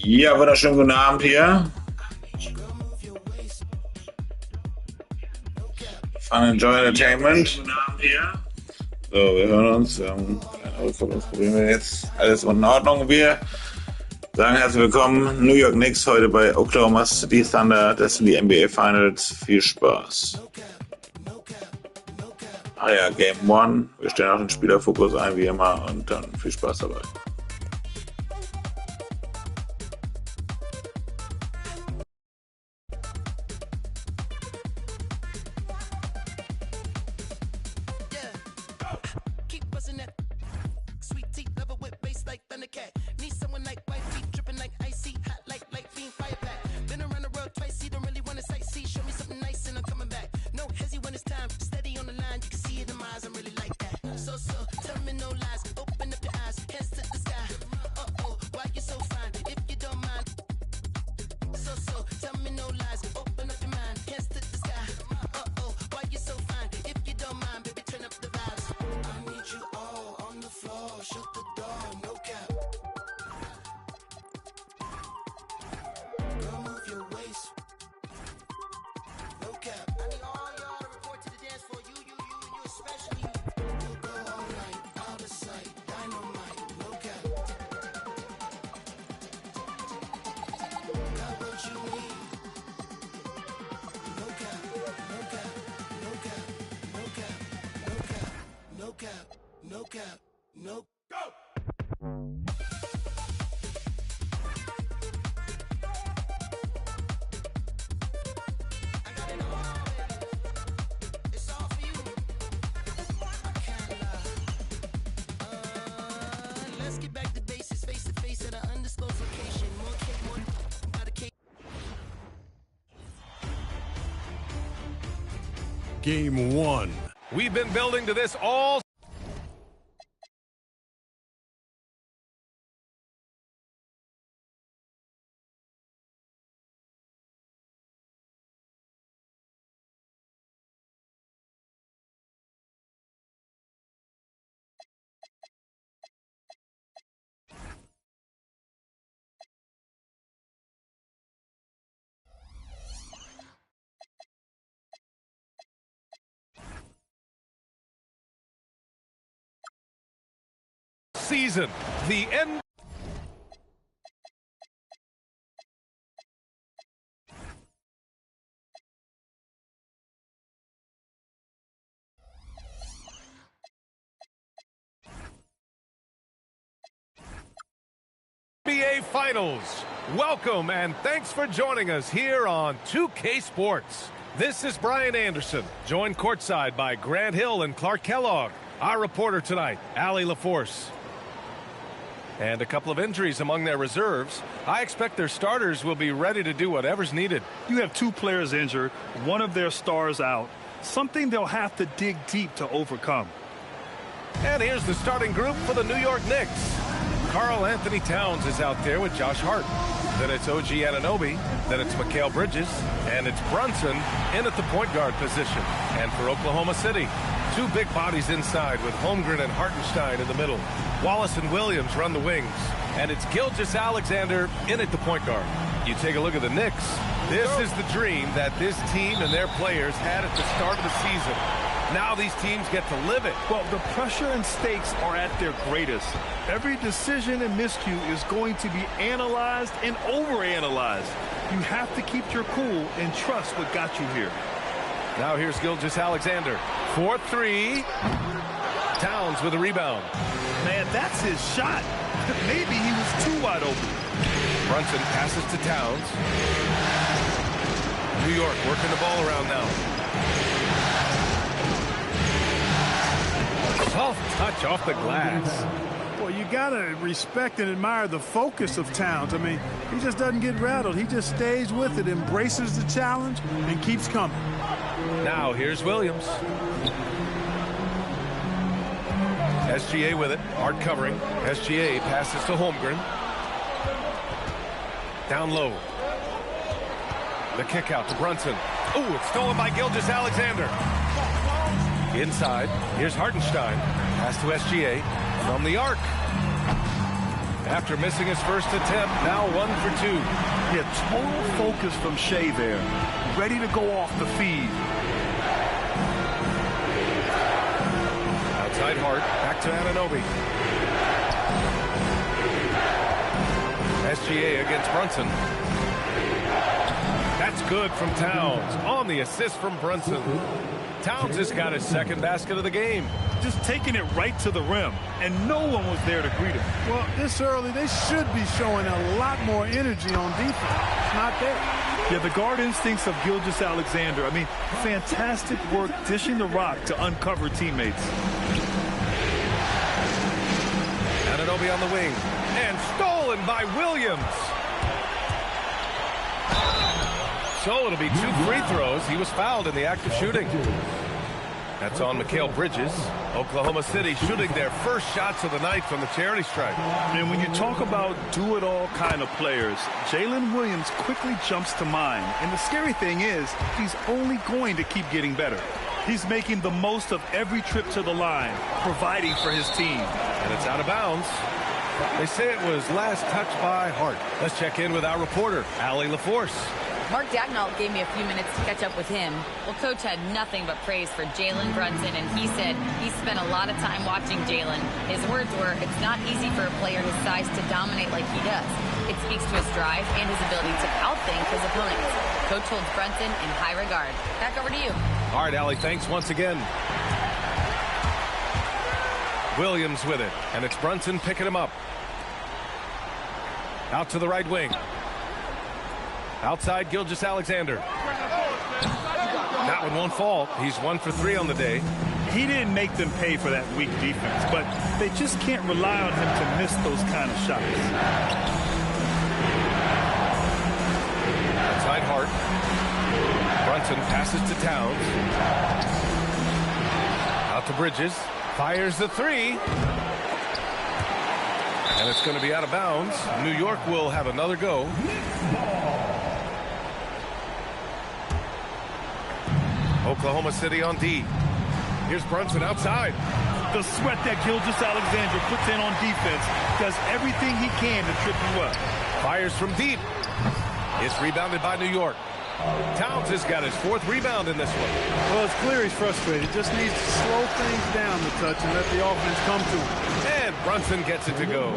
Ja, wunderschönen guten Abend hier. Fun&Joy Entertainment. So, wir hören uns. Wir haben keine Rückkopplungsprobleme jetzt. Alles in Ordnung. Wir sagen herzlich willkommen. New York Knicks heute bei Oklahoma City Thunder. Das sind die NBA Finals. Viel Spaß. Ah ja, Game 1. Wir stellen auch den Spielerfokus ein, wie immer. Und dann viel Spaß dabei. Game 1. We've been building to this all season. The end. NBA Finals. Welcome and thanks for joining us here on 2K Sports. This is Brian Anderson, joined courtside by Grant Hill and Clark Kellogg. Our reporter tonight, Allie LaForce. And a couple of injuries among their reserves. I expect their starters will be ready to do whatever's needed. You have two players injured, one of their stars out. Something they'll have to dig deep to overcome. And here's the starting group for the New York Knicks. Karl Anthony Towns is out there with Josh Hart. Then it's OG Anunoby. Then it's Mikal Bridges. And it's Brunson in at the point guard position. And for Oklahoma City, two big bodies inside with Holmgren and Hartenstein in the middle. Wallace and Williams run the wings. And it's Gilgeous-Alexander in at the point guard. You take a look at the Knicks. This is the dream that this team and their players had at the start of the season. Now these teams get to live it. Well, the pressure and stakes are at their greatest. Every decision and miscue is going to be analyzed and overanalyzed. You have to keep your cool and trust what got you here. Now here's Gilgeous-Alexander. 4-3. Towns with a rebound. Man, that's his shot. Maybe he was too wide open. Brunson passes to Towns. New York working the ball around now. touch off the glass. Well, you got to respect and admire the focus of Towns. I mean, he just doesn't get rattled. He just stays with it, embraces the challenge, and keeps coming. Now here's Williams. SGA with it. Hard covering. SGA passes to Holmgren. Down low. The kick out to Brunson. Ooh, it's stolen by Gilgeous-Alexander. Inside. Here's Hartenstein. Pass to SGA. From the arc. After missing his first attempt, now 1 for 2. Yeah, total focus from Shea there. Ready to go off the feed. Outside Hart. Back to Anunoby. SGA against Brunson. That's good from Towns. On the assist from Brunson. Towns has got his second basket of the game. Just taking it right to the rim, and no one was there to greet him. Well, this early, they should be showing a lot more energy on defense. It's not there. Yeah, the guard instincts of Gilgeous-Alexander. I mean, fantastic work dishing the rock to uncover teammates. Anunoby on the wing. And stolen by Williams. So it'll be 2 free throws. He was fouled in the act of shooting. That's on Mikal Bridges. Oklahoma City shooting their first shots of the night from the charity stripe. And when you talk about do-it-all kind of players, Jalen Williams quickly jumps to mind. And the scary thing is, he's only going to keep getting better. He's making the most of every trip to the line, providing for his team. And it's out of bounds. They say it was last touched by Hart. Let's check in with our reporter, Allie LaForce. Mark Dagnall gave me a few minutes to catch up with him. Well, Coach had nothing but praise for Jalen Brunson, and he said he spent a lot of time watching Jalen. His words were, it's not easy for a player his size to dominate like he does. It speaks to his drive and his ability to outthink his opponents. Coach holds Brunson in high regard. Back over to you. All right, Allie, thanks once again. Williams with it, and it's Brunson picking him up. Out to the right wing. Outside Gilgeous-Alexander. That one won't fall. He's 1 for 3 on the day. He didn't make them pay for that weak defense, but they just can't rely on him to miss those kind of shots. Outside Hart. Brunson passes to Towns. Out to Bridges. Fires the 3. And it's going to be out of bounds. New York will have another go. Oklahoma City on D. Here's Brunson outside. The sweat that Gilgeous-Alexander puts in on defense does everything he can to trip you up. Fires from deep. It's rebounded by New York. Towns has got his 4th rebound in this one. Well, it's clear he's frustrated. Just needs to slow things down a touch and let the offense come to him. And Brunson gets it to go.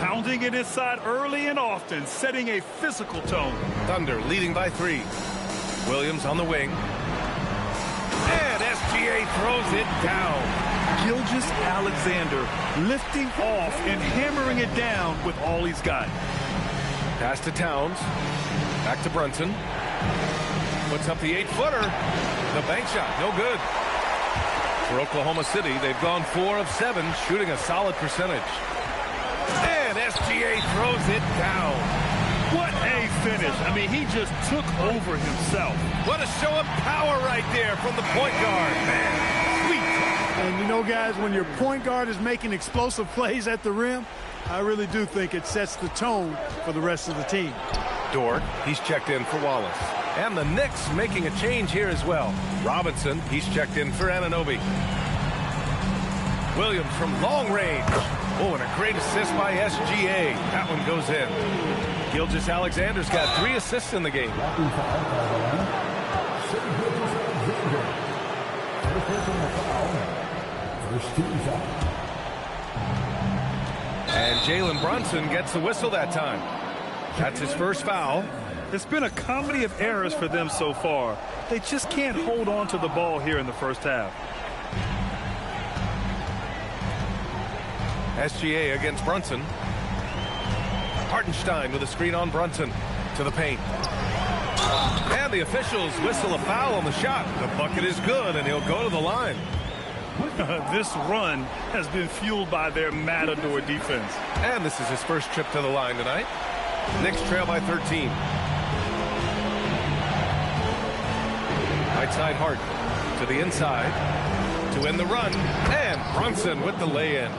Pounding it inside early and often, setting a physical tone. Thunder leading by 3. Williams on the wing. And SGA throws it down. Gilgeous-Alexander lifting off and hammering it down with all he's got. Pass to Towns. Back to Brunson. Puts up the 8-footer. The bank shot, no good. For Oklahoma City, they've gone 4 of 7, shooting a solid percentage. And SGA throws it down. What a finish. I mean, he just took over himself. What a show of power right there from the point guard. Man, sweet. And you know, guys, when your point guard is making explosive plays at the rim, I really do think it sets the tone for the rest of the team. Dort, he's checked in for Wallace. And the Knicks making a change here as well. Robinson, he's checked in for Anunoby. Williams from long range. Oh, and a great assist by SGA. That one goes in. Gilgeous-Alexander's got 3 assists in the game. And Jalen Brunson gets the whistle that time. That's his first foul. It's been a comedy of errors for them so far. They just can't hold on to the ball here in the first half. SGA against Brunson. Hartenstein with a screen on Brunson to the paint. And the officials whistle a foul on the shot. The bucket is good, and he'll go to the line. This run has been fueled by their matador defense. And this is his first trip to the line tonight. Knicks trail by 13. Right side Hart to the inside to win the run. And Brunson with the lay-in.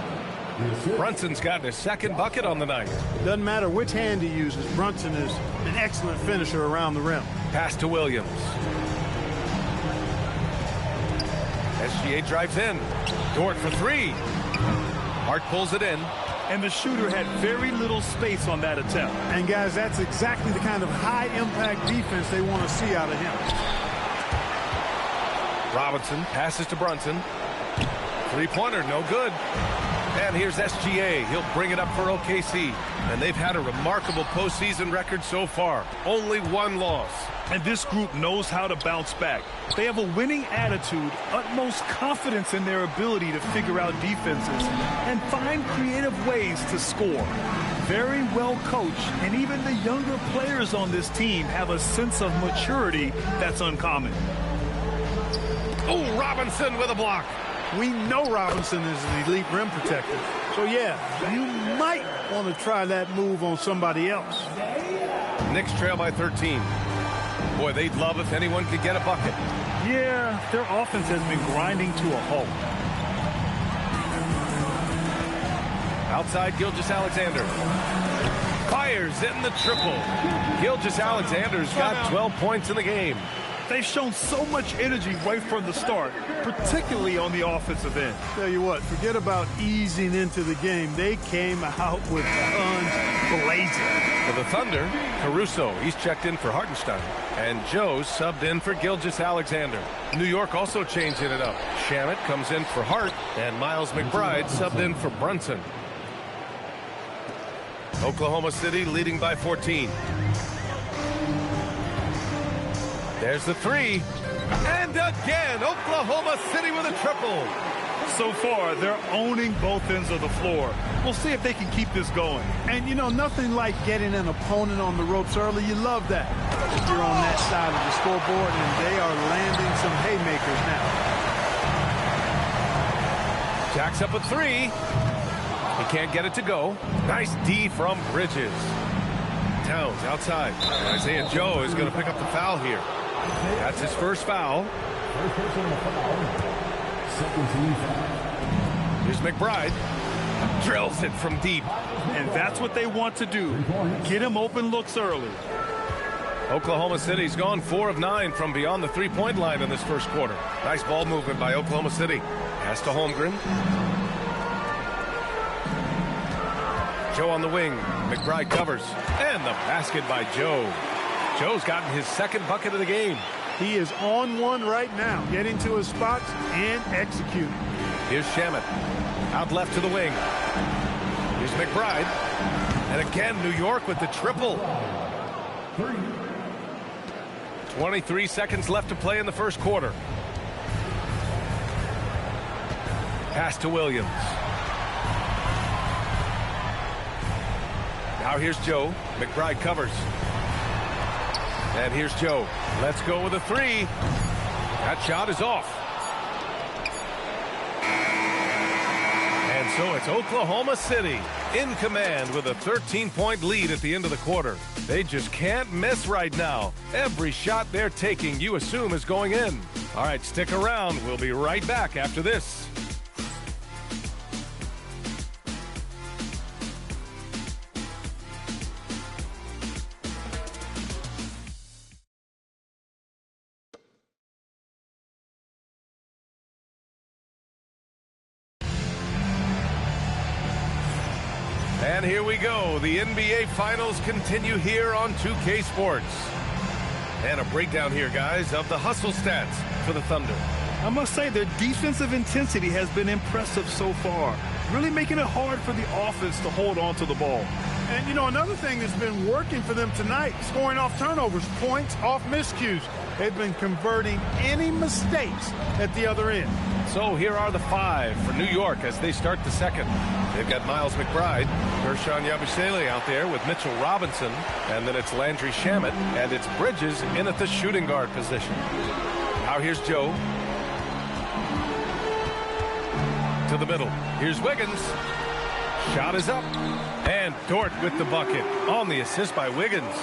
Brunson's gotten his second bucket on the night. Doesn't matter which hand he uses, Brunson is an excellent finisher around the rim. Pass to Williams. SGA drives in. Dort for three. Hart pulls it in. And the shooter had very little space on that attempt. And guys, that's exactly the kind of high-impact defense they want to see out of him. Robinson passes to Brunson. Three-pointer, no good. And here's SGA. He'll bring it up for OKC. And they've had a remarkable postseason record so far. Only one loss. And this group knows how to bounce back. They have a winning attitude, utmost confidence in their ability to figure out defenses, and find creative ways to score. Very well coached, and even the younger players on this team have a sense of maturity that's uncommon. Oh, Robinson with a block. We know Robinson is an elite rim protector. So, yeah, you might want to try that move on somebody else. Knicks trail by 13. Boy, they'd love if anyone could get a bucket. Yeah, their offense has been grinding to a halt. Outside, Gilgeous-Alexander. Fires in the triple. Gilgeous-Alexander's got 12 points in the game. They've shown so much energy right from the start, particularly on the offensive end. Tell you what, forget about easing into the game. They came out with guns blazing. For the Thunder, Caruso, he's checked in for Hartenstein. And Joe subbed in for Gilgeous-Alexander. New York also changing it up. Shamet comes in for Hart, and Miles McBride subbed in for Brunson. Oklahoma City leading by 14. There's the three. And again, Oklahoma City with a triple. So far, they're owning both ends of the floor. We'll see if they can keep this going. And, you know, nothing like getting an opponent on the ropes early. You love that. If you're on that side of the scoreboard, and they are landing some haymakers now. Jacks up a three. He can't get it to go. Nice D from Bridges. Towns outside. Isaiah Joe is going to pick up the foul here. That's his first foul. Here's McBride. Drills it from deep. And that's what they want to do. Get him open looks early. Oklahoma City's gone 4 of 9 from beyond the three-point line in this first quarter. Nice ball movement by Oklahoma City. Pass to Holmgren. Joe on the wing. McBride covers. And the basket by Joe. Joe's gotten his second bucket of the game. He is on one right now, getting to his spots and executing. Here's Shamet. Out left to the wing. Here's McBride. And again, New York with the triple. 23 seconds left to play in the first quarter. Pass to Williams. Now here's Joe. McBride covers. And here's Joe. Let's go with a three. That shot is off. And so it's Oklahoma City in command with a 13-point lead at the end of the quarter. They just can't miss right now. Every shot they're taking, you assume, is going in. All right, stick around. We'll be right back after this. And here we go. The NBA Finals continue here on 2K Sports. And a breakdown here, guys, of the hustle stats for the Thunder. I must say their defensive intensity has been impressive so far, really making it hard for the offense to hold on to the ball. And, you know, another thing that's been working for them tonight, scoring off turnovers, points off miscues. They've been converting any mistakes at the other end. So here are the 5 for New York as they start the second. They've got Miles McBride, Gershon Yabusele out there with Mitchell Robinson, and then it's Landry Shamet, and it's Bridges in at the shooting guard position. Now here's Joe. To the middle. Here's Wiggins. Shot is up. And Dort with the bucket on the assist by Wiggins.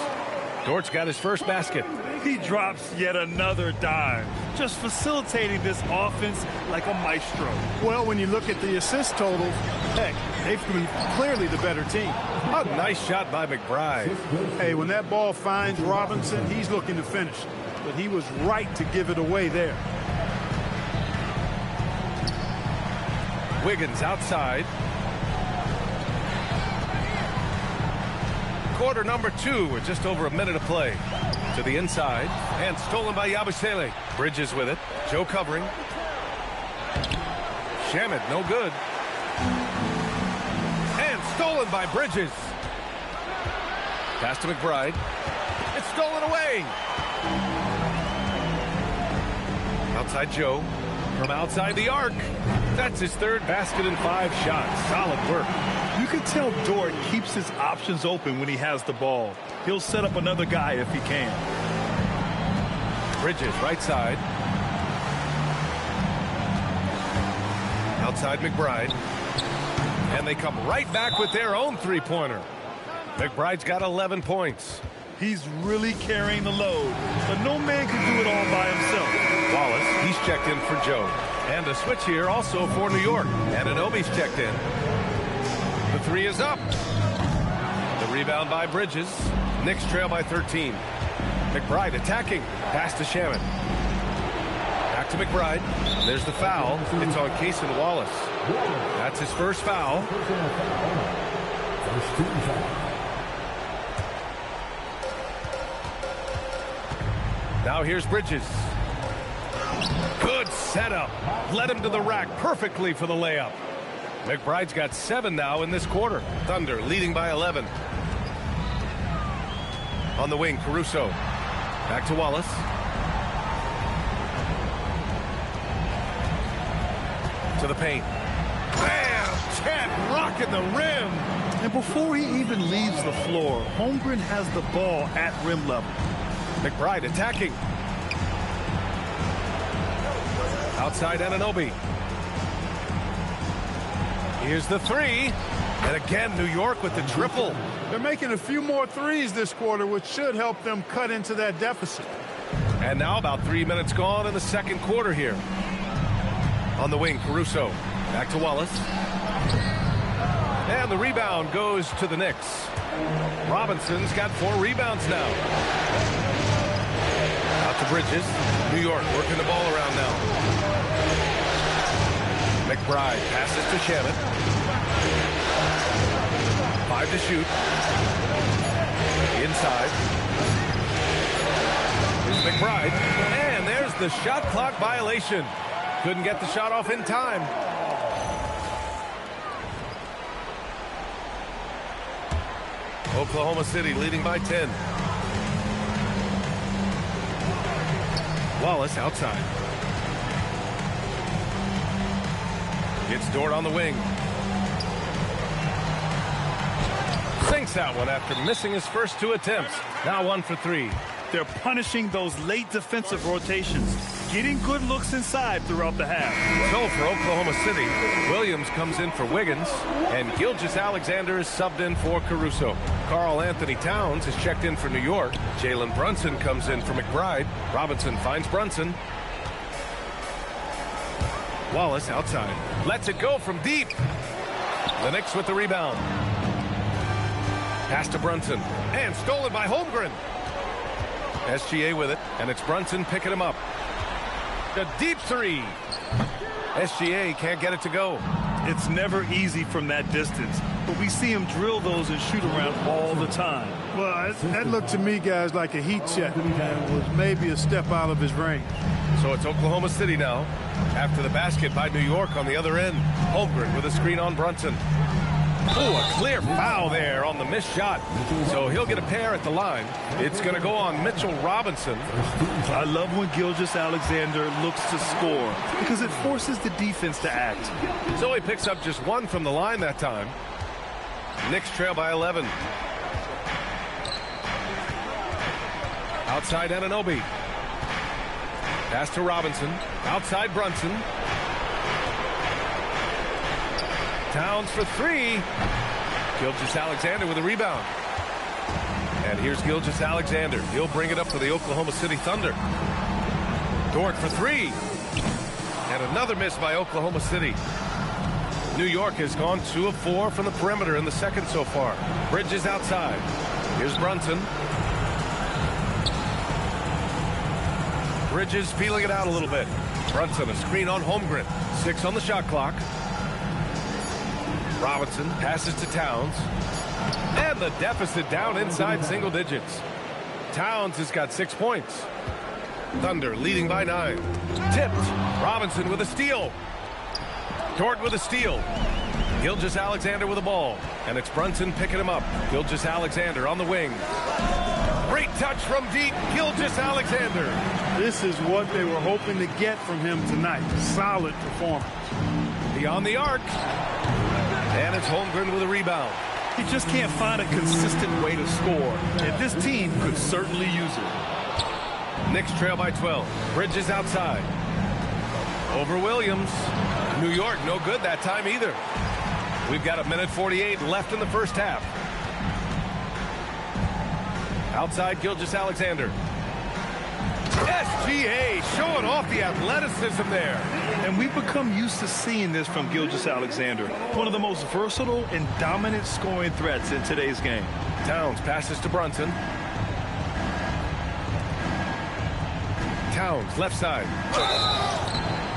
Dort's got his first basket. He drops yet another dime, just facilitating this offense like a maestro. Well, when you look at the assist totals, heck, they've been clearly the better team. A nice shot by McBride. Hey, when that ball finds Robinson, he's looking to finish. But he was right to give it away there. Wiggins outside. Quarter number 2 with just over a minute to play. To the inside and stolen by Yabusele. Bridges with it. Joe covering. Shamet, no good. And stolen by Bridges. Pass to McBride. It's stolen away. Outside Joe. From outside the arc. That's his third basket in 5 shots. Solid work. You can tell Dort keeps his options open when he has the ball. He'll set up another guy if he can. Bridges, right side. Outside McBride. And they come right back with their own three-pointer. McBride's got 11 points. He's really carrying the load, but no man can do it all by himself. Wallace, he's checked in for Joe. And a switch here also for New York. Anunoby's checked in. The 3 is up. The rebound by Bridges. Knicks trail by 13. McBride attacking. Pass to Shamet. Back to McBride. There's the foul. It's on Cason Wallace. That's his first foul. Now here's Bridges. Good setup. Led him to the rack perfectly for the layup. McBride's got 7 now in this quarter. Thunder leading by 11. On the wing, Caruso. Back to Wallace. To the paint. Bam! Chet rocking the rim. And before he even leaves the floor, Holmgren has the ball at rim level. McBride attacking. Outside Anunoby. Here's the 3. And again, New York with the triple. They're making a few more threes this quarter, which should help them cut into that deficit. And now about 3 minutes gone in the second quarter here. On the wing, Caruso. Back to Wallace. And the rebound goes to the Knicks. Robinson's got 4 rebounds now. Out to Bridges. New York working the ball around now. McBride passes to Shamet. 5 to shoot. Inside. Here's McBride. And there's the shot clock violation. Couldn't get the shot off in time. Oklahoma City leading by 10. Wallace outside. Gets Dort on the wing. Sinks that one after missing his first 2 attempts. Now 1 for 3. They're punishing those late defensive rotations, getting good looks inside throughout the half. So for Oklahoma City, Williams comes in for Wiggins, and Gilgeous-Alexander is subbed in for Caruso. Karl Anthony Towns is checked in for New York. Jalen Brunson comes in for McBride. Robinson finds Brunson. Wallace outside. Lets it go from deep. The Knicks with the rebound. Pass to Brunson. And stolen by Holmgren. SGA with it, and it's Brunson picking him up. A deep 3. SGA can't get it to go. It's never easy from that distance, but we see him drill those and shoot around all the time. Well, that looked to me, guys, like a heat check. It was maybe a step out of his range. So it's Oklahoma City now. After the basket by New York on the other end. Holmgren with a screen on Brunson. Oh, a clear foul there on the missed shot. So he'll get a pair at the line. It's going to go on Mitchell Robinson. I love when Gilgeous-Alexander looks to score because it forces the defense to act. So he picks up just 1 from the line that time. Knicks trail by 11. Outside Anunoby. Pass to Robinson. Outside Brunson. Towns for three. Gilgeous-Alexander with a rebound. And here's Gilgeous-Alexander. He'll bring it up for the Oklahoma City Thunder. Dort for three. And another miss by Oklahoma City. New York has gone 2 of 4 from the perimeter in the second so far. Bridges outside. Here's Brunson. Bridges feeling it out a little bit. Brunson, a screen on Holmgren. 6 on the shot clock. Robinson passes to Towns. And the deficit down inside single digits. Towns has got 6 points. Thunder leading by 9. Tipped. Robinson with a steal. Dort with a steal. Gilgeous-Alexander with the ball. And it's Brunson picking him up. Gilgeous-Alexander on the wing. Great touch from deep. Gilgeous-Alexander. This is what they were hoping to get from him tonight. Solid performance. Beyond the arc. And it's Holmgren with a rebound. He just can't find a consistent way to score, and this team could certainly use it. Knicks trail by 12. Bridges outside. Over Williams. New York no good that time either. We've got 1:48 left in the first half. Outside Gilgeous-Alexander. SGA showing off the athleticism there. And we've become used to seeing this from Gilgeous-Alexander, one of the most versatile and dominant scoring threats in today's game. Towns passes to Brunson. Towns left side.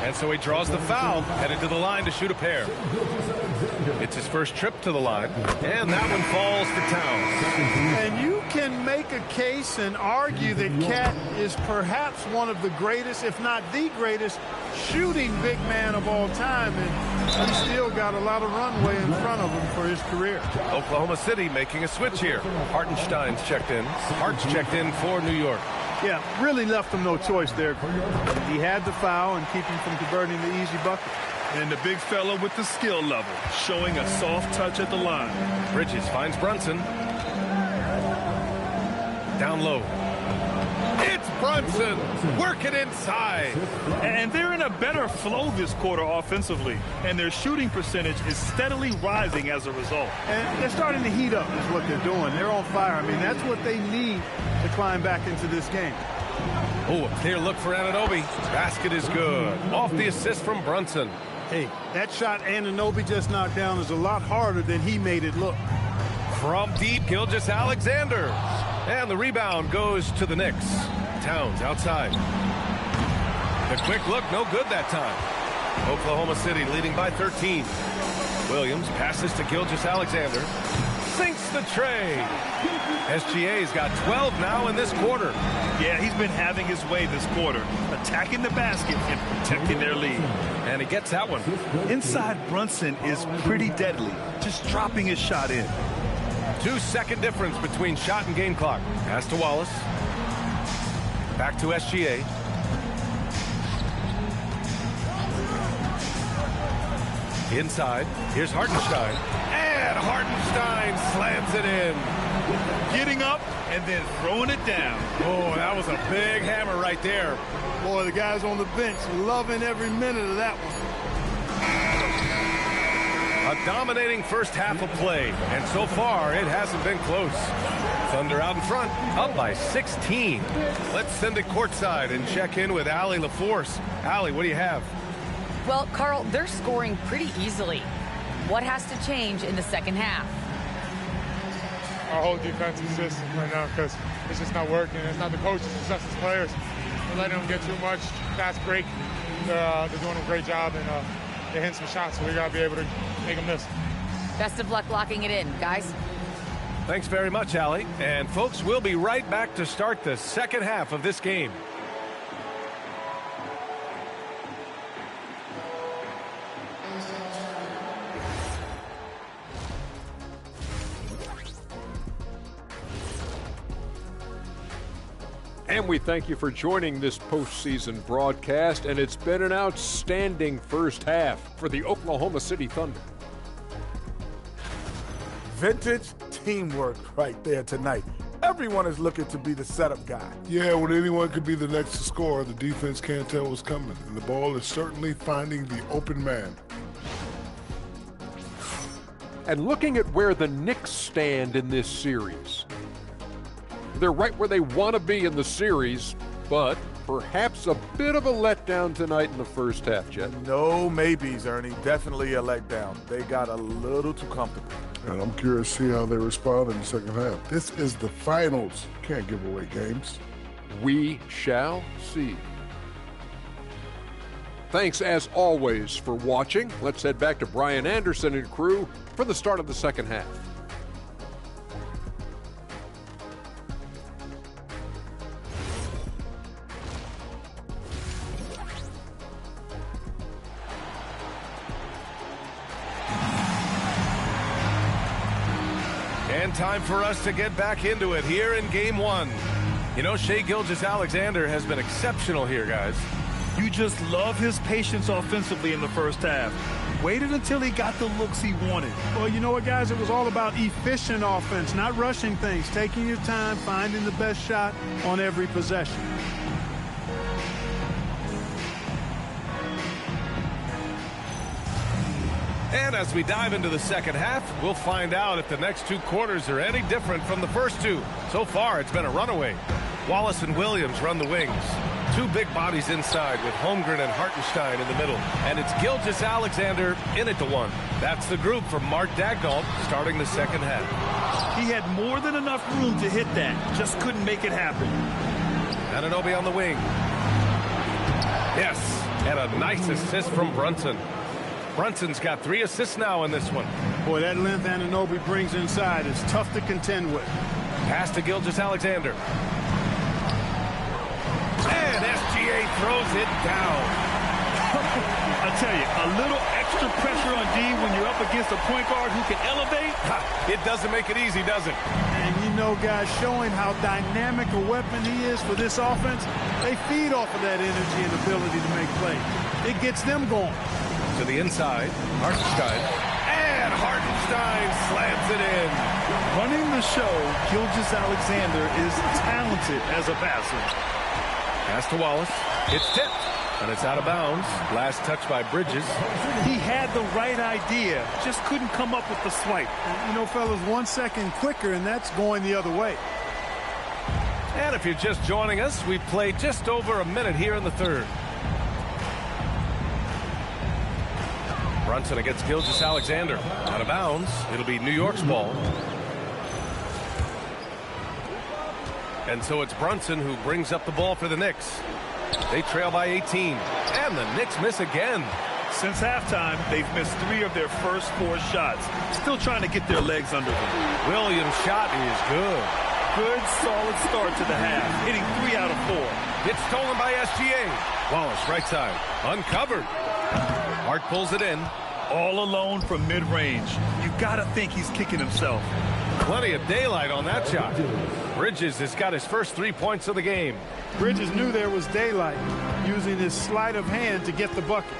And so he draws the foul, headed to the line to shoot a pair. It's his first trip to the line, and that one falls to Towns. And you can make a case and argue that Cat is perhaps one of the greatest, if not the greatest, shooting big man of all time, and he's still got a lot of runway in front of him for his career. Oklahoma City making a switch here. Hartenstein's checked in. Hart's checked in for New York. Yeah, really left him no choice there. He had the foul and keep him from converting the easy bucket. And the big fella with the skill level, showing a soft touch at the line. Bridges finds Brunson. Down low. It's Brunson working inside. And they're in a better flow this quarter offensively. And their shooting percentage is steadily rising as a result. And they're starting to heat up is what they're doing. They're on fire. I mean, that's what they need to climb back into this game. Oh, a clear look for Anunoby. Basket is good. Off the assist from Brunson. Hey, that shot Anunoby just knocked down is a lot harder than he made it look. From deep, Gilgeous-Alexander. And the rebound goes to the Knicks. Towns outside. The quick look, no good that time. Oklahoma City leading by 13. Williams passes to Gilgeous-Alexander. Sinks the tray. SGA's got 12 now in this quarter. Yeah, he's been having his way this quarter, attacking the basket and protecting their lead. And he gets that one. Inside Brunson is pretty deadly, just dropping his shot in. 2-second difference between shot and game clock. Pass to Wallace. Back to SGA. Inside. Here's Hartenstein. And Hartenstein slams it in. Getting up and then throwing it down. Oh, that was a big hammer right there. Boy, the guys on the bench loving every minute of that one. A dominating first half of play, and so far it hasn't been close. Thunder out in front, up by 16. Let's send it courtside and check in with Allie LaForce. Allie, what do you have? Well, Carl, they're scoring pretty easily. What has to change in the second half? Our whole defensive system right now, because it's just not working. It's not the coaches, it's us as players. We're letting them get too much fast break. They're doing a great job, and they're hitting some shots, so we got to be able to make them miss. Best of luck locking it in, guys. Thanks very much, Allie. And folks, we'll be right back to start the second half of this game. And we thank you for joining this postseason broadcast, and it's been an outstanding first half for the Oklahoma City Thunder. Vintage teamwork right there tonight. Everyone is looking to be the setup guy. Yeah, when anyone could be the next to score, the defense can't tell what's coming, and the ball is certainly finding the open man. And looking at where the Knicks stand in this series, they're right where they want to be in the series, but perhaps a bit of a letdown tonight in the first half, Jet. No maybes, Ernie. Definitely a letdown. They got a little too comfortable. And I'm curious to see how they respond in the second half. This is the finals. Can't give away games. We shall see. Thanks, as always, for watching. Let's head back to Brian Anderson and crew for the start of the second half. And time for us to get back into it here in Game 1. You know, Shai Gilgeous-Alexander has been exceptional here, guys. You just love his patience offensively in the first half. Waited until he got the looks he wanted. Well, you know what, guys? It was all about efficient offense, not rushing things, taking your time, finding the best shot on every possession. And as we dive into the second half, we'll find out if the next two quarters are any different from the first two. So far, it's been a runaway. Wallace and Williams run the wings. Two big bodies inside with Holmgren and Hartenstein in the middle. And it's Gilgeous-Alexander in it to one. That's the group from Mark Daigneault starting the second half. He had more than enough room to hit that. Just couldn't make it happen. Anunoby on the wing. Yes, and a nice assist from Brunson. Brunson's got 3 assists now in this one. Boy, that length Anunoby brings inside is tough to contend with. Pass to Gilgeous-Alexander. And SGA throws it down. I tell you, a little extra pressure on D when you're up against a point guard who can elevate. It doesn't make it easy, does it? And you know, guys, showing how dynamic a weapon he is for this offense, they feed off of that energy and ability to make plays. It gets them going. To the inside, Hartenstein. And Hartenstein slams it in. Running the show, Gilgeous-Alexander is talented as a passer. Pass to Wallace. It's tipped. And it's out of bounds. Last touch by Bridges. He had the right idea, just couldn't come up with the swipe. You know, fellas, 1 second quicker, and that's going the other way. And if you're just joining us, we've played just over a minute here in the third. Brunson against Gilgeous-Alexander. Out of bounds. It'll be New York's ball. And so it's Brunson who brings up the ball for the Knicks. They trail by 18. And the Knicks miss again. Since halftime, they've missed 3 of their first 4 shots. Still trying to get their legs under them. Williams' shot is good. Good, solid start to the half. Hitting 3 out of 4. It's stolen by SGA. Wallace, right side. Uncovered. Hart pulls it in. All alone from mid-range. You gotta think he's kicking himself. Plenty of daylight on that shot. Bridges has got his first 3 points of the game. Bridges knew there was daylight, using his sleight of hand to get the bucket.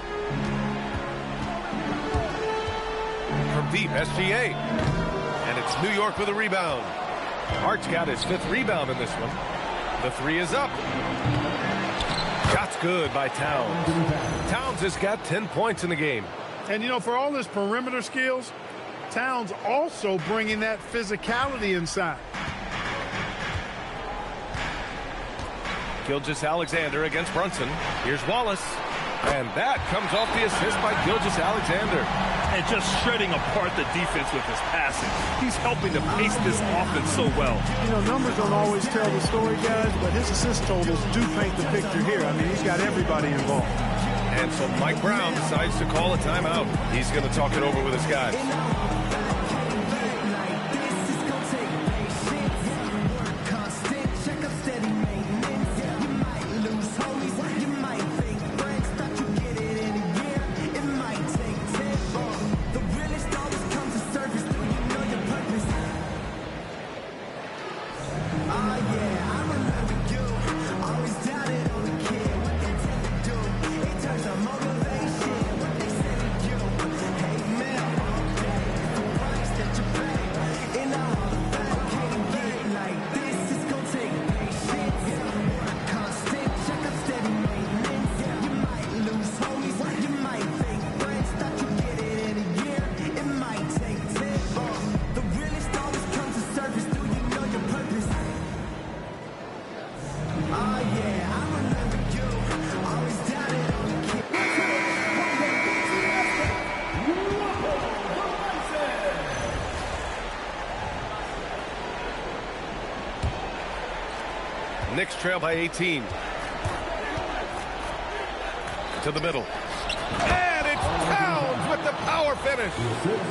From deep, SGA. And it's New York with a rebound. Hart's got his 5th rebound in this one. The 3 is up. Shot's good by Towns. Towns has got 10 points in the game. And, you know, for all his perimeter skills, Towns also bringing that physicality inside. Gilgeous-Alexander against Brunson. Here's Wallace. And that comes off the assist by Gilgeous-Alexander. And just shredding apart the defense with his passing. He's helping to pace this offense so well. You know, numbers don't always tell the story, guys, but his assist totals do paint the picture here. I mean, he's got everybody involved. And so Mike Brown decides to call a timeout. He's going to talk it over with his guys. Knicks trail by 18. To the middle. And it's Towns with the power finish.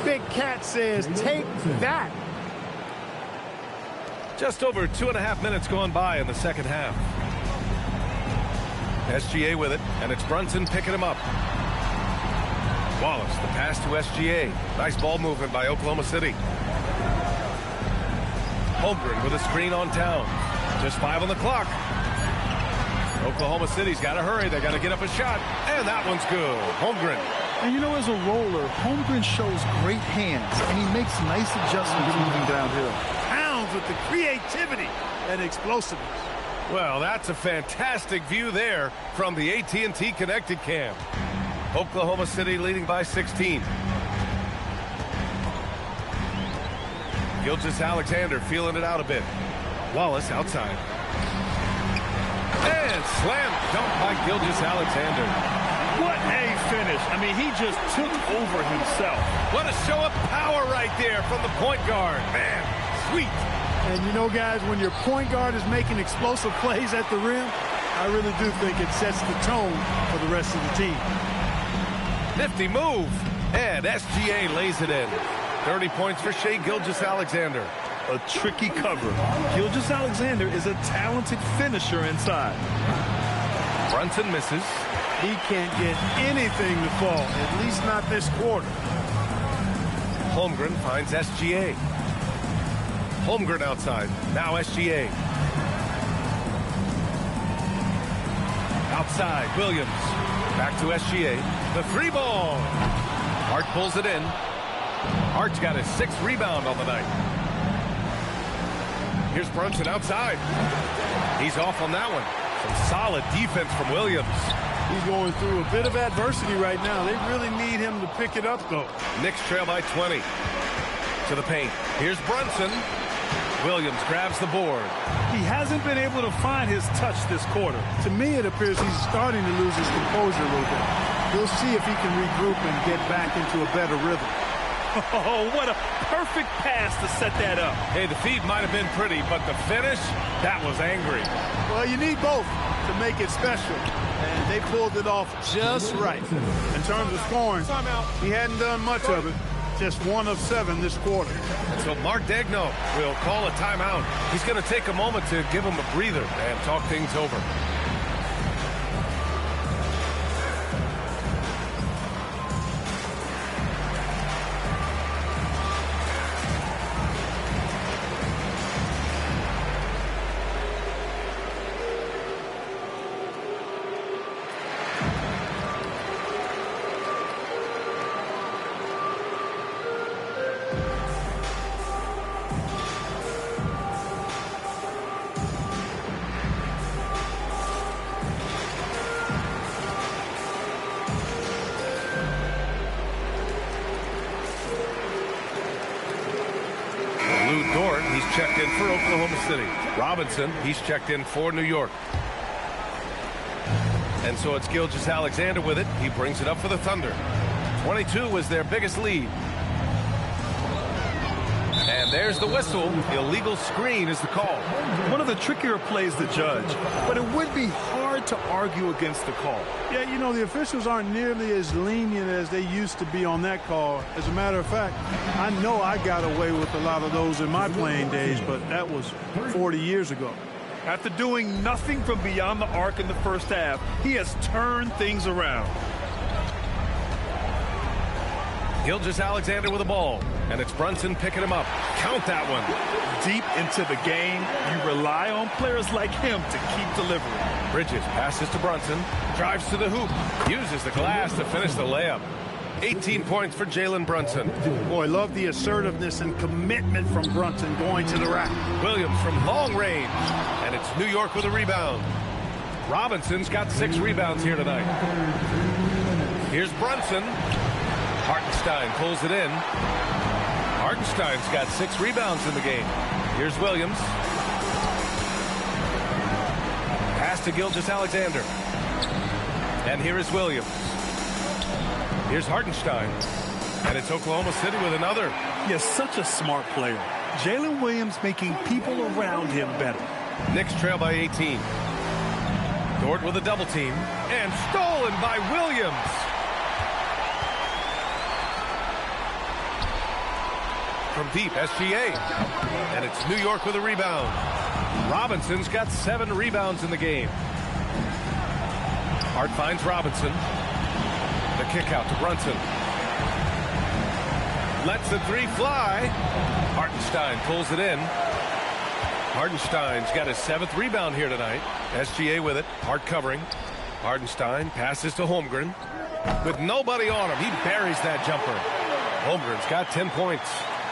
Big Cat says, take that. Just over 2.5 minutes gone by in the second half. SGA with it, and it's Brunson picking him up. Wallace, the pass to SGA. Nice ball movement by Oklahoma City. Holmgren with a screen on Towns. Just 5 on the clock. Oklahoma City's got to hurry. They got to get up a shot, and that one's good. Holmgren. And you know, as a roller, Holmgren shows great hands, and he makes nice adjustments moving downhill. Towns with the creativity and explosiveness. Well, that's a fantastic view there from the AT&T Connected Cam. Oklahoma City leading by 16. Gilgeous-Alexander feeling it out a bit. Wallace outside. And slam dunk by Gilgeous-Alexander. What a finish. I mean, he just took over himself. What a show of power right there from the point guard. Man, sweet. And you know, guys, when your point guard is making explosive plays at the rim, I really do think it sets the tone for the rest of the team. Nifty move. And SGA lays it in. 30 points for Shai Gilgeous-Alexander. A tricky cover. Gilgeous-Alexander is a talented finisher inside. Brunson misses. He can't get anything to fall, at least not this quarter. Holmgren finds SGA. Holmgren outside. Now SGA. Outside, Williams. Back to SGA. The 3-ball. Hart pulls it in. Hart's got his 6th rebound on the night. Here's Brunson outside. He's off on that one. Some solid defense from Williams. He's going through a bit of adversity right now. They really need him to pick it up, though. Knicks trail by 20. To the paint. Here's Brunson. Williams grabs the board. He hasn't been able to find his touch this quarter. To me, it appears he's starting to lose his composure a little bit. We'll see if he can regroup and get back into a better rhythm. Oh, what a perfect pass to set that up. Hey, the feed might have been pretty, but the finish, that was angry. Well, you need both to make it special, and they pulled it off just right. In terms of scoring, he hadn't done much of it. Just 1 of 7 this quarter. So Mark Daigneault will call a timeout. He's going to take a moment to give him a breather and talk things over. Checked in for Oklahoma City. Robinson, he's checked in for New York. And so it's Gilgeous-Alexander with it. He brings it up for the Thunder. 22 was their biggest lead. And there's the whistle. Illegal screen is the call. One of the trickier plays to judge, but it would be hard to argue against the call. Yeah, you know, the officials aren't nearly as lenient as they used to be on that call. As a matter of fact, I know I got away with a lot of those in my playing days, but that was 40 years ago. After doing nothing from beyond the arc in the first half, he has turned things around. Gilgeous-Alexander with the ball, and it's Brunson picking him up. Count that one. Deep into the game, you rely on players like him to keep delivering. Bridges passes to Brunson, drives to the hoop, uses the glass to finish the layup. 18 points for Jalen Brunson. Boy, love the assertiveness and commitment from Brunson going to the rack. Williams from long range, and it's New York with a rebound. Robinson's got 6 rebounds here tonight. Here's Brunson. Hartenstein pulls it in. Hartenstein's got 6 rebounds in the game. Here's Williams. Pass to Gilgeous-Alexander. And here is Williams. Here's Hartenstein. And it's Oklahoma City with another. He is such a smart player. Jalen Williams making people around him better. Knicks trail by 18. Dort with a double team. And stolen by Williams. From deep, SGA. And it's New York with a rebound. Robinson's got 7 rebounds in the game. Hart finds Robinson. The kick out to Brunson. Lets the 3 fly. Hartenstein pulls it in. Hartenstein's got his 7th rebound here tonight. SGA with it. Hart covering. Hartenstein passes to Holmgren. With nobody on him, he buries that jumper. Holmgren's got 10 points.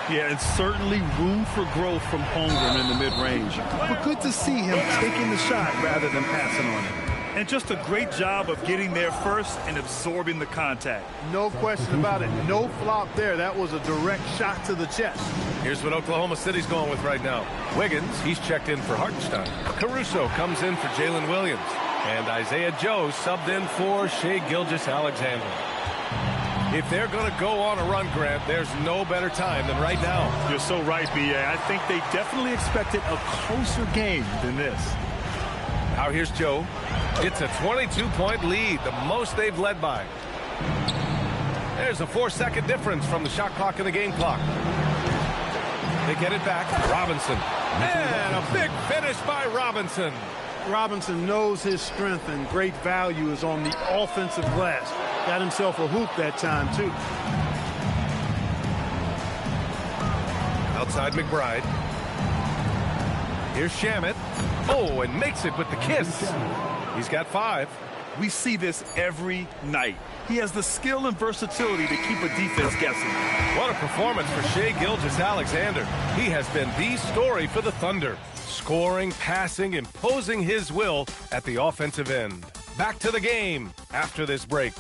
Yeah, it's certainly room for growth from Holmgren in the mid-range. But good to see him taking the shot rather than passing on it. And just a great job of getting there first and absorbing the contact. No question about it. No flop there. That was a direct shot to the chest. Here's what Oklahoma City's going with right now. Wiggins, he's checked in for Hartenstein. Caruso comes in for Jalen Williams. And Isaiah Joe subbed in for Shai Gilgeous-Alexander. If they're going to go on a run, Grant, there's no better time than right now. You're so right, B.A. I think they definitely expected a closer game than this. Now here's Joe. It's a 22-point lead, the most they've led by. There's a 4-second difference from the shot clock and the game clock. They get it back. Robinson. And a big finish by Robinson. Robinson knows his strength and great value is on the offensive glass. Got himself a hoop that time, too. Outside McBride. Here's Shamet. Oh, and makes it with the kiss. He's got 5. We see this every night. He has the skill and versatility to keep a defense guessing. What a performance for Shai Gilgeous-Alexander. He has been the story for the Thunder. Scoring, passing, imposing his will at the offensive end. Back to the game after this break.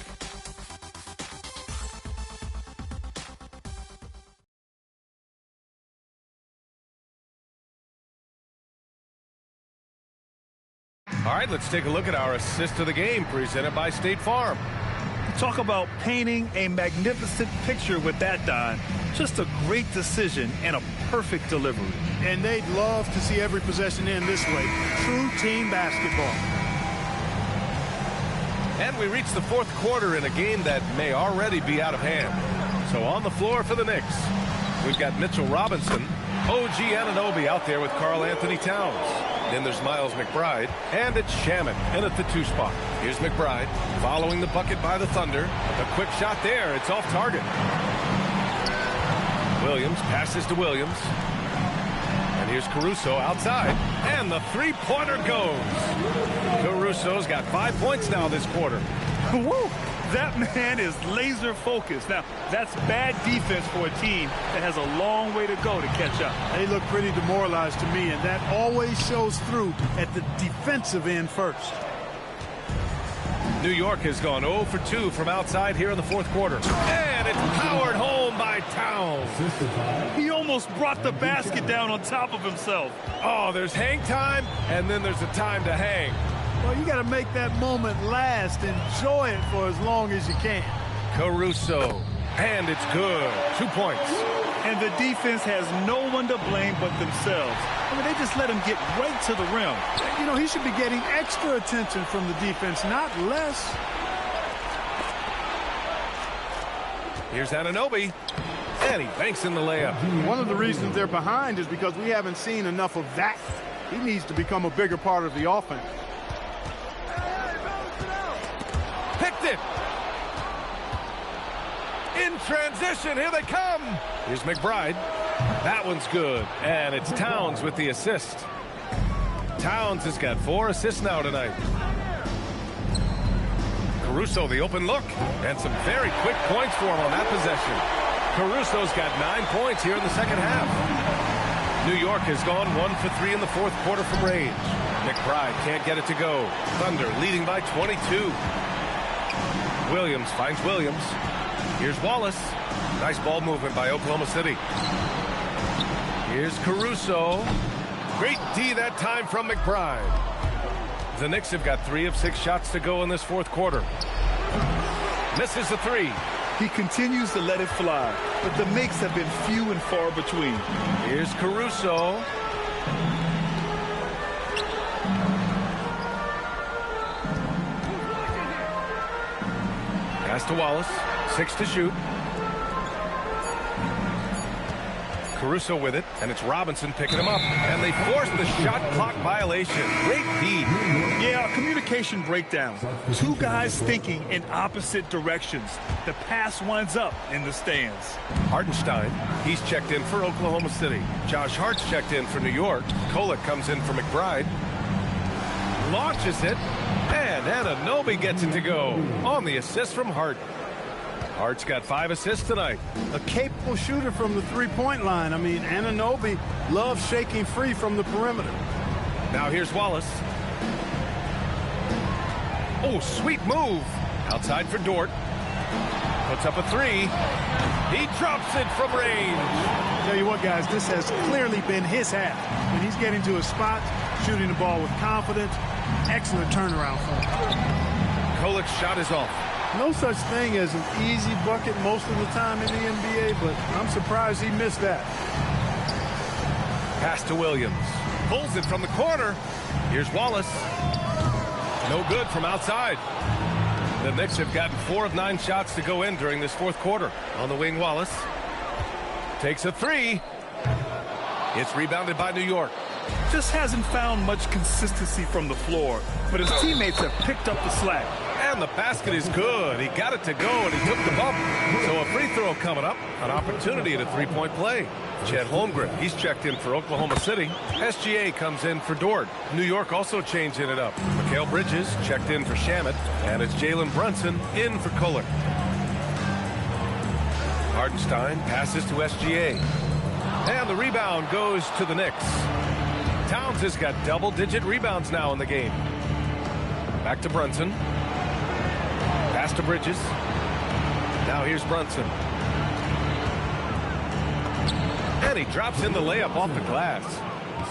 All right, let's take a look at our assist of the game presented by State Farm. Talk about painting a magnificent picture with that, Don. Just a great decision and a perfect delivery. And they'd love to see every possession end this way. True team basketball. And we reach the 4th quarter in a game that may already be out of hand. So on the floor for the Knicks, we've got Mitchell Robinson, OG Anunoby out there with Karl Anthony Towns. Then there's Miles McBride, and it's Shamet in at the 2 spot. Here's McBride following the bucket by the Thunder. A quick shot there. It's off target. Williams passes to Williams. And here's Caruso outside. And the 3-pointer goes. Caruso's got 5 points now this quarter. Woo! That man is laser focused. Now, that's bad defense for a team that has a long way to go to catch up. They look pretty demoralized to me, and that always shows through at the defensive end first. New York has gone 0 for 2 from outside here in the 4th quarter. And it's powered home by Towns. He almost brought the basket down on top of himself. Oh, there's hang time, and then there's a time to hang. Well, you got to make that moment last. Enjoy it for as long as you can. Caruso. And it's good. 2 points. And the defense has no one to blame but themselves. I mean, they just let him get right to the rim. You know, he should be getting extra attention from the defense, not less. Here's Anunoby. And he banks in the layup. One of the reasons they're behind is because we haven't seen enough of that. He needs to become a bigger part of the offense. Picked it. In transition, here they come. Here's McBride. That one's good. And it's Towns with the assist. Towns has got 4 assists now tonight. Caruso, the open look. And some very quick points for him on that possession. Caruso's got 9 points here in the second half. New York has gone 1 for 3 in the 4th quarter from range. McBride can't get it to go. Thunder leading by 22. Williams finds Williams. Here's Wallace. Nice ball movement by Oklahoma City. Here's Caruso. Great D that time from McBride. The Knicks have got 3 of 6 shots to go in this 4th quarter. Misses the 3. He continues to let it fly, but the makes have been few and far between. Here's Caruso. Pass to Wallace. 6 to shoot. Caruso with it, and it's Robinson picking him up. And they force the shot clock violation. Great D. Yeah, communication breakdown. Two guys thinking in opposite directions. The pass winds up in the stands. Hartenstein, he's checked in for Oklahoma City. Josh Hart's checked in for New York. Kolek comes in for McBride. Launches it, and Anunoby gets it to go on the assist from Hart. Hart's got 5 assists tonight. A capable shooter from the three-point line. I mean, Anunoby loves shaking free from the perimeter. Now here's Wallace. Oh, sweet move. Outside for Dort. Puts up a 3. He drops it from range. Tell you what, guys, this has clearly been his half. When he's getting to a spot, shooting the ball with confidence, excellent turnaround for him. Kolek's shot is off. No such thing as an easy bucket most of the time in the NBA, but I'm surprised he missed that. Pass to Williams. Pulls it from the corner. Here's Wallace. No good from outside. The Knicks have gotten 4 of 9 shots to go in during this fourth quarter. On the wing, Wallace takes a 3. It's rebounded by New York. Just hasn't found much consistency from the floor, but his teammates have picked up the slack. And the basket is good. He got it to go, and he took the bump. So a free throw coming up. An opportunity at a three-point play. Chet Holmgren, he's checked in for Oklahoma City. SGA comes in for Dort. New York also changing it up. Mikal Bridges checked in for Shamet. And it's Jalen Brunson in for Kolek. Hartenstein passes to SGA. And the rebound goes to the Knicks. Towns has got double-digit rebounds now in the game. Back to Brunson. Pass to Bridges. Now here's Brunson. And he drops in the layup off the glass.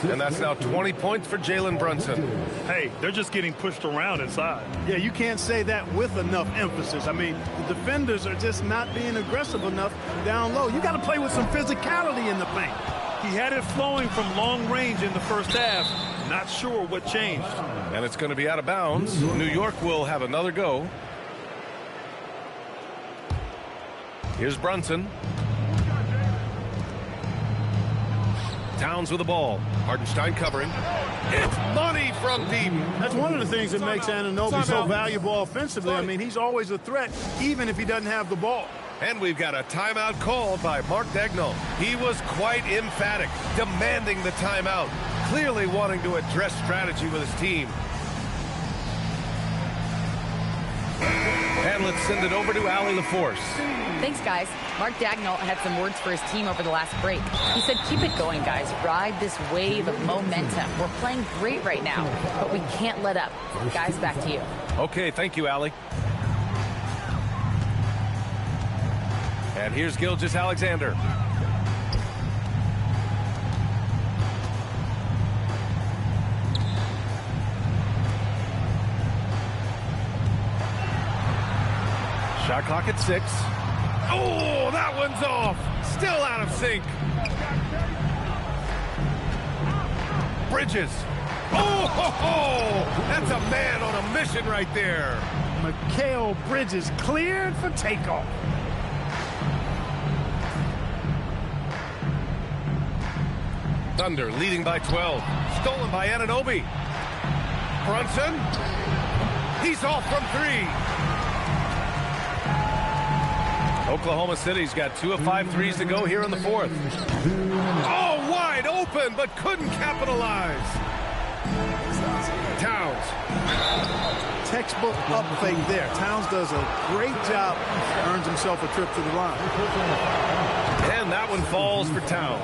And that's now 20 points for Jalen Brunson. Hey, they're just getting pushed around inside. Yeah, you can't say that with enough emphasis. I mean, the defenders are just not being aggressive enough down low. You got to play with some physicality in the paint. He had it flowing from long range in the first half. Not sure what changed. And it's going to be out of bounds. New York will have another go. Here's Brunson. Towns with the ball. Hartenstein covering. It's money from deep. That's one of the things that makes Anunoby so valuable offensively. I mean, he's always a threat, even if he doesn't have the ball. And we've got a timeout called by Mark Daigneault. He was quite emphatic, demanding the timeout, clearly wanting to address strategy with his team. And let's send it over to Allie LaForce. Thanks, guys. Mark Daigneault had some words for his team over the last break. He said, keep it going, guys. Ride this wave of momentum. We're playing great right now, but we can't let up. Guys, back to you. Okay, thank you, Allie. And here's Gilgeous-Alexander. Shot clock at 6. Oh, that one's off. Still out of sync. Bridges. Oh, ho, ho. That's a man on a mission right there. Mikal Bridges cleared for takeoff. Thunder leading by 12. Stolen by Anunoby. Brunson. He's off from 3. Oklahoma City's got 2 of 5 threes to go here in the fourth. Oh, wide open, but couldn't capitalize. Towns. Textbook up fake there. Towns does a great job, earns himself a trip to the line. And that one falls for Towns.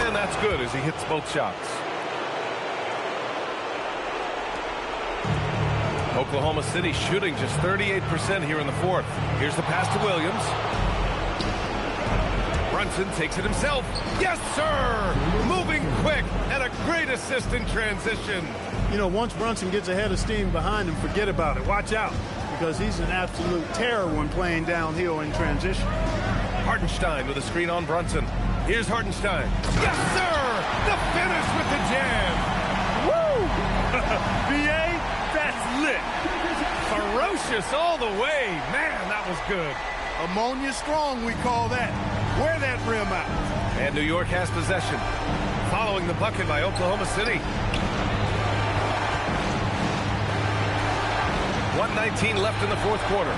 And that's good as he hits both shots. Oklahoma City shooting just 38% here in the fourth. Here's the pass to Williams. Brunson takes it himself. Yes, sir! Moving quick and a great assist in transition. You know, once Brunson gets a head of steam behind him, forget about it. Watch out, because he's an absolute terror when playing downhill in transition. Hartenstein with a screen on Brunson. Here's Hartenstein. Yes, sir! The finish with the jam. Woo! BA, lit. Ferocious all the way. Man, that was good. Ammonia strong, we call that. Wear that rim out. And New York has possession. Following the bucket by Oklahoma City. 1:19 left in the fourth quarter.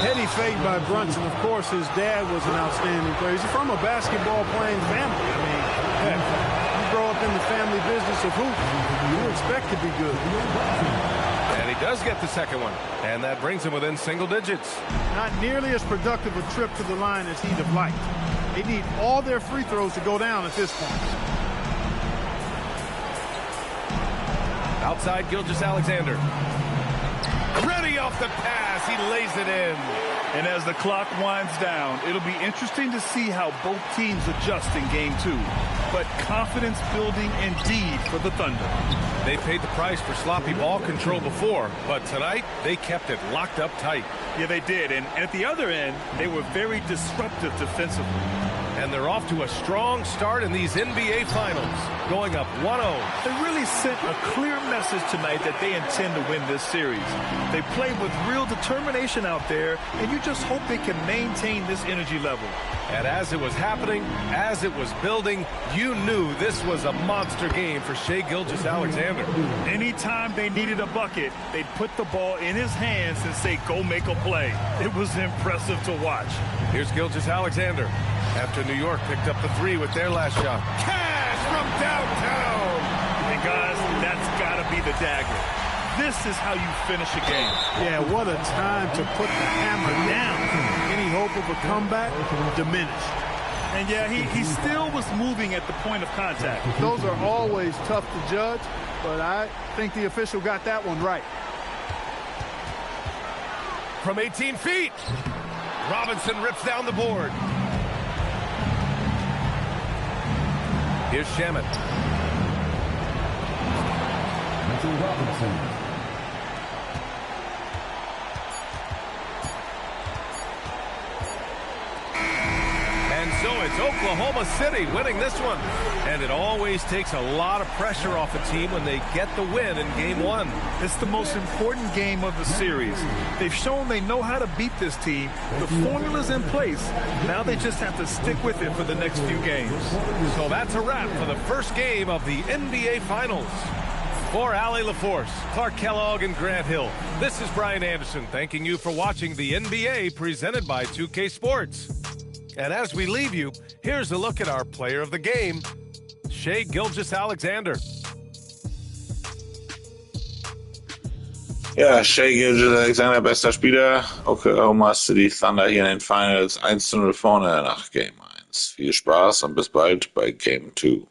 Heady fade by Brunson. Of course, his dad was an outstanding player. He's from a basketball-playing family. I mean, heck, you grow up in the family business of hooping, you expect to be good. And he does get the second one. And that brings him within single digits. Not nearly as productive a trip to the line as he'd have liked. They need all their free throws to go down at this point. Outside Gilgeous-Alexander. Ready off the pass. He lays it in. And as the clock winds down, it'll be interesting to see how both teams adjust in game two. But confidence building indeed for the Thunder. They paid the price for sloppy ball control before, but tonight they kept it locked up tight. Yeah, they did. And at the other end, they were very disruptive defensively. And they're off to a strong start in these NBA Finals, going up 1-0. They really sent a clear message tonight that they intend to win this series. They played with real determination out there, and you just hope they can maintain this energy level. And as it was happening, as it was building, you knew this was a monster game for Shai Gilgeous-Alexander. Anytime they needed a bucket, they'd put the ball in his hands and say, go make a play. It was impressive to watch. Here's Gilgeous-Alexander. After New York picked up the three with their last shot. Cash from downtown! And guys, that's got to be the dagger. This is how you finish a game. Yeah, what a time to put the hammer down. Any hope of a comeback diminished. And yeah, he still was moving at the point of contact. Those are always tough to judge, but I think the official got that one right. From 18 feet, Robinson rips down the board. Here's Shamet. And so it's Oklahoma City winning this one. And it always takes a lot of pressure off a team when they get the win in game one. It's the most important game of the series. They've shown they know how to beat this team. The formula's in place. Now they just have to stick with it for the next few games. So that's a wrap for the first game of the NBA Finals. For Allie LaForce, Clark Kellogg, and Grant Hill, this is Brian Anderson thanking you for watching the NBA presented by 2K Sports. And as we leave you, here's a look at our player of the game, Shai Gilgeous-Alexander. Ja, Shai Gilgeous-Alexander, bester Spieler. Oklahoma City Thunder hier in den Finals 1-0 vorne nach Game 1. Viel Spaß und bis bald bei Game 2.